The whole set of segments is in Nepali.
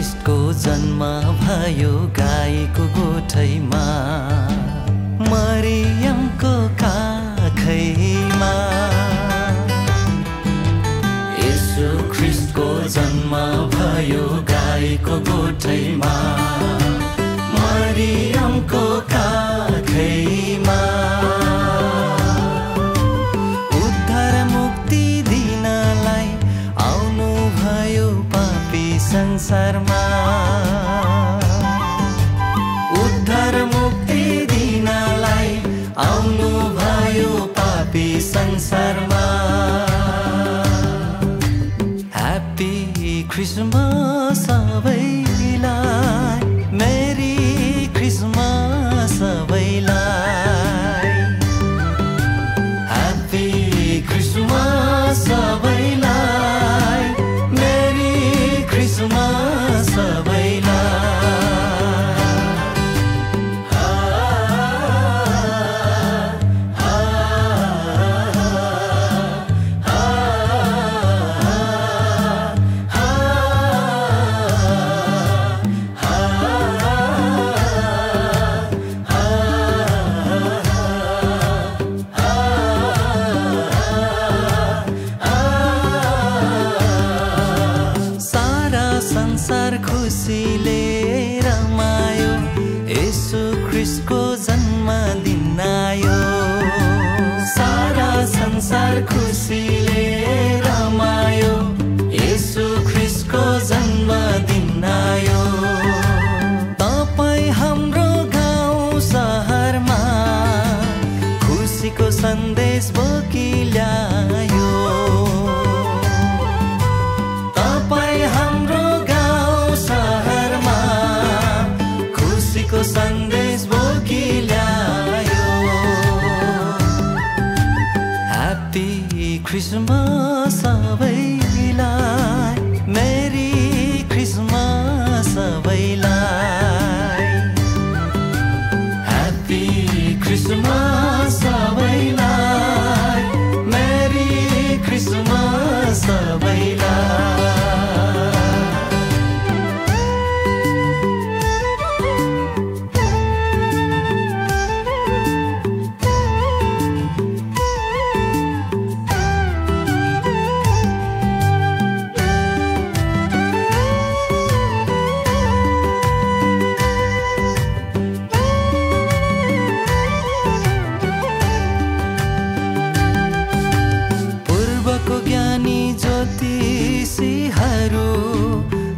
ख्रिस्टको जन्म भयो गाईको गोठैमा, मरियमको काखैमा। येशू ख्रिस्टको जन्म भयो गाईको गोठैमा, मरियमको काखैमा। उद्धार मुक्ति दिनलाई आउनु भयो पापी संसारमा, उद्धार मुक्ति दिनलाई आउनु भयो पापी संसारमा। ह्याप्पी क्रिसमस सबैलाई, मेरी क्रिसमस सबैलाई। ह्याप्पी क्रिसमस सबैलाई, मेरी क्रिसमस सबैलाई। संसार खुसीले रमायो, येशू ख्रिस्टको जन्मदिन आयो। सारा संसार खुसीले रमायो, येशू ख्रिस्टको जन्मदिन आयो। तपाईँ हाम्रो गाउँ सहरमा खुसीको सन्देश बोकी ल्यायो। तपाईँ हाम्रो सन्देश बोकी ल्यायो। ह्याप्पी क्रिसमस सबैलाई, मेरी क्रिसमस सबैलाई। ह्याप्पी क्रिसमस सबैलाई, मेरी क्रिसमस सबैलाई।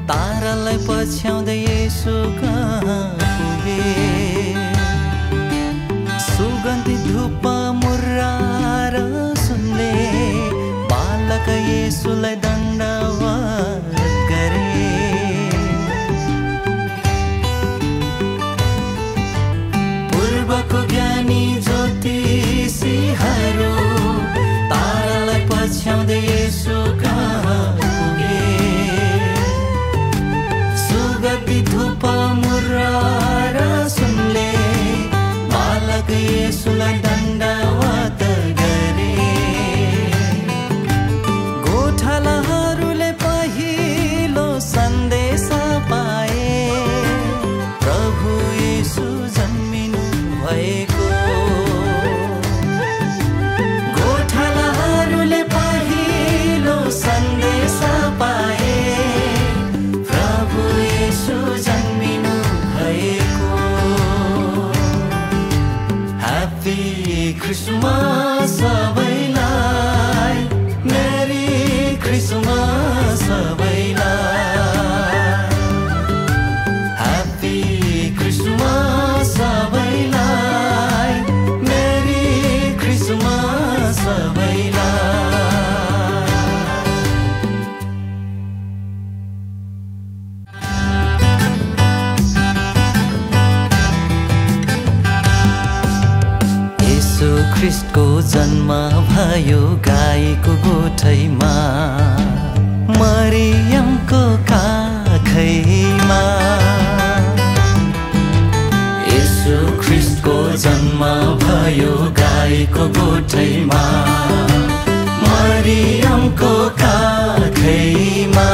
तारालाई पछ्याउँदै येशू कहाँ पुगे। सुगन्धित धूप मुर्रा र सुनले बालक येशूलाई दण्डवत गरे। पूर्वको ज्ञानी ज्योतिषीहरू तारालाई पछ्याउँदै येशू कहाँ पुगे। धूप मुर्रा र सुनले बालक येशूलाई दण्डवत गरे। गोठालाहरूले पहिलो सन्देश पाए, प्रभु येशू जन्मिनु भएको। गोठालाहरूले पहिलो सन्देश पाए, जन्मिनु भएको। ह्याप्पी क्रिसमस सबैलाई, मेरी क्रिसमस सबैलाई। ह्याप्पी क्रिसमस सबैलाई, मेरी क्रिसमस सबैलाई। ख्रिस्टको जन्म भयो गाईको गोठैमा, मरियमको काखैमा। येशू ख्रिस्टको जन्म भयो गाईको गोठैमा, मरियमको काखैमा।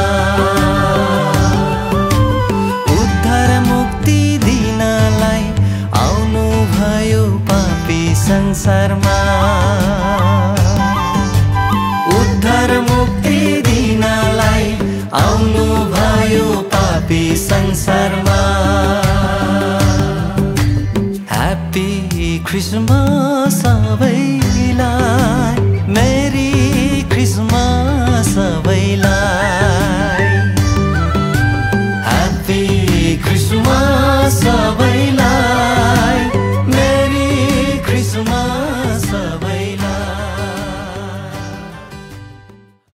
संसारमा उद्धार मुक्ति दिनलाई आउनु भयो पापी संसारमा ह्याप्पी क्रिसमस सबैलाई